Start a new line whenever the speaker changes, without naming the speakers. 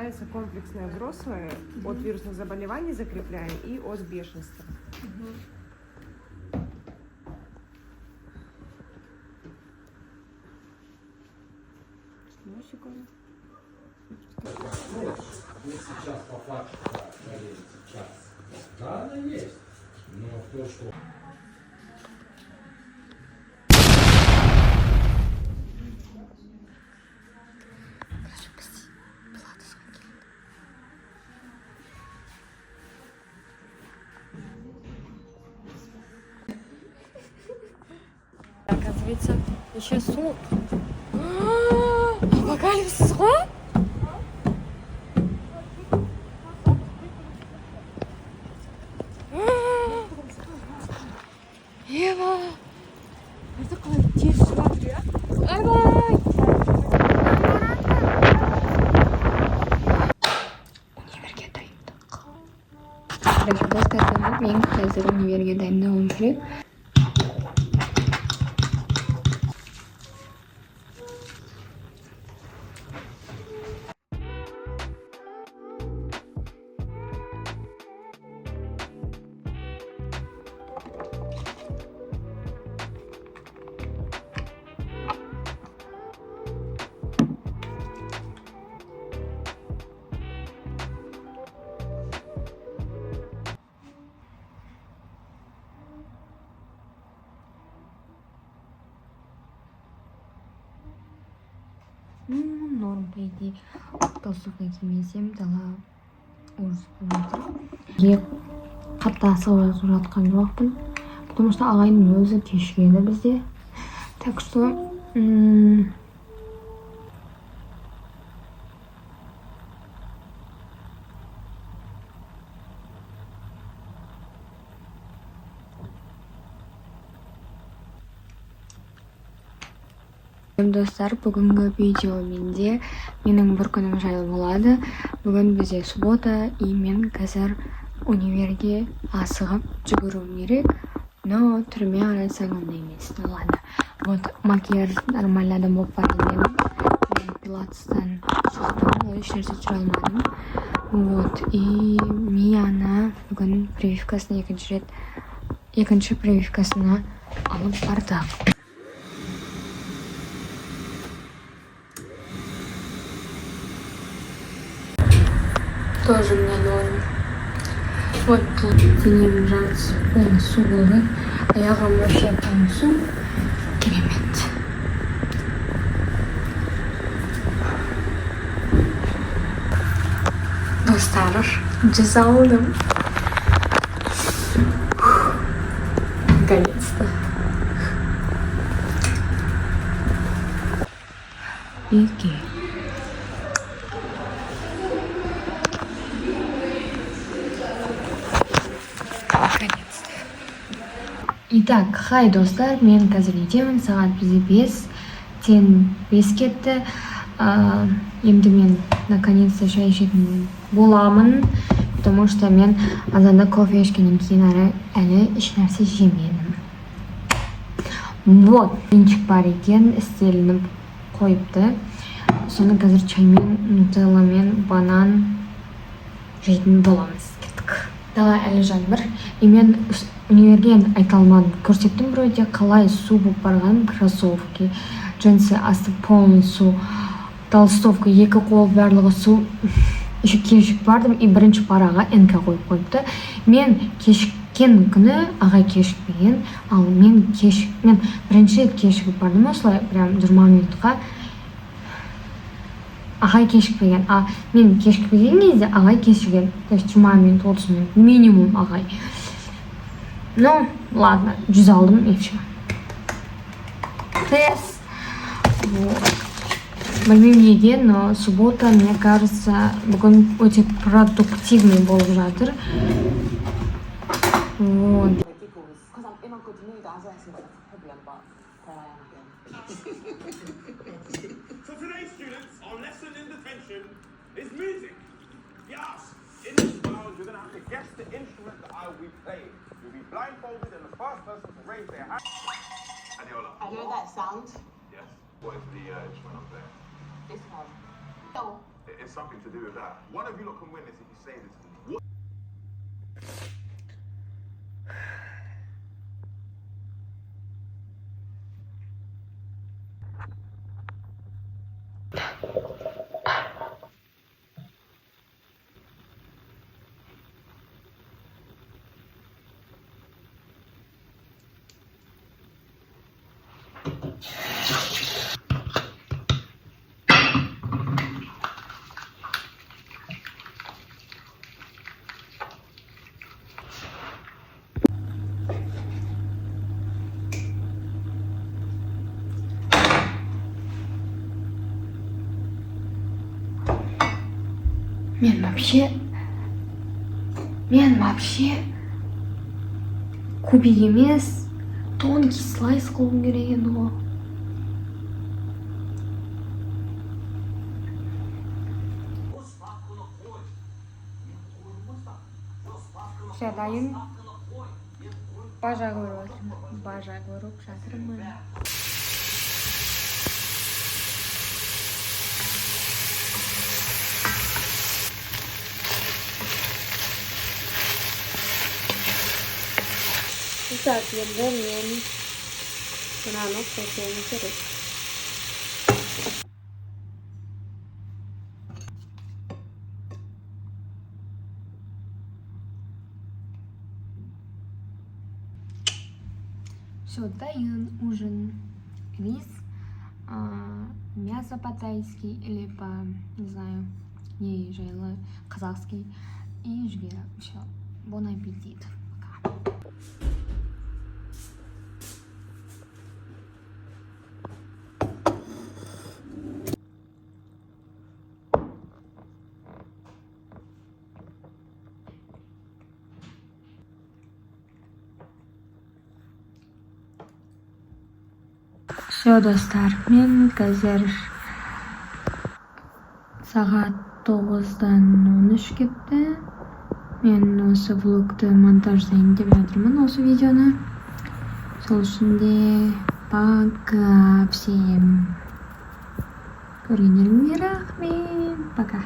начинается комплексное взрослое от вирусных заболеваний, закрепляя, и от бешенства.
Сейчас по факту проверить сейчас. Да, она есть. Но то, что...
Оказывается, еще суд. Апокалипсис, ғой? Ева!
Это қалай тез шығады, иә?
Ай-бай! Универге дайындық. Короче, бастады. Мен қазір универге дайындауым керек. Норм, по идее. Толстовка кимесем, дала орыс болып жатыр. Қатты асығып жазып жатқан жоқпын. Потому что ағайдың өзі кешігеді бізде. Так что... Достар, бүгінгі видео менде менің бір күнім жайлы болады. Бүгін бізде суббота, и мен қазір универге асығып жүгіруім керек. Но түріме қарасаң ондай емес. Ну ладно. Вот макияж нормально адам болып бар едім. Мен пилатестан шықтым, ешнәрсе жүре алмадым. Вот, и Мияны бүгін прививкасын екінші прививкасына алып бардық. Тоже мне норм. Вот тут денем жаз полный су болды. Аяғым вообще полный су. Керемет. Достар, жазалдым. Наконец-то. Иги. Итак, хай достар, мен қазір етемін, сағат бізде 5 кетті. Енді мен наконец-то шай ішетін боламын, потому что мен азанда кофе ішкеннен кейін әлі ешнәрсе жемедім. Вот, меншік бар екен, істелініп қойыпты. Соны қазір чаймен, нутелламен, банан жейтін боламыз. Кеттік. Дала әлі жаңбыр. И мен универге айта алмадым. Көрсеттім біреуде қалай су болып барған, кроссовки, джинсы асты полный су, толстовка, екі қол барлығы су. Еще кешік бардым, и бірінші параға НК қойып қойыпты. Мен кешіккен күні ағай кешікпеген, ал мен бірінші кешігіп бардым, осылай прям 20 минутқа. Ағай кешікпеген, мен кешікпеген кезде ағай кешіккен. То есть 20 минут, 30 минут, минимум ағай. Ну, ладно, 100 алдым, и все. Тест. Вот. Білмеймін неге, но суббота, мне кажется, бүгін өте продуктивный болып жатыр. Вот.
So today, students, our lesson in detention is music. Yes, in this round, you're going to have to guess the instrument that I will be playing. You'll be blindfolded, and the first person to raise their hand. Adiola.
I know that sound.
Yes. What is the instrument I'm playing?
This one. No.
It's something to do with that. One of you lot can win this if you say this to me. What?
Men вообще кубик емес, тонкий слайс қылуым керек еді ғой. Все, дайын. Бажа көріп жатырмын. Так, енді мен мынаны қосуым керек. Все, дайын ужин. Рис, мясо по-тайски или по, не знаю, не жайлы, казахский и жвера. Все, бон аппетит. Пока. Все, достар, мен қазір сағат 9-дан 13 кетті. Мен осы влогты монтаждайын деп жатырмын, осы видеоны. Сол үшін де пока всем. Көргендеріңізге рахмет. Пока.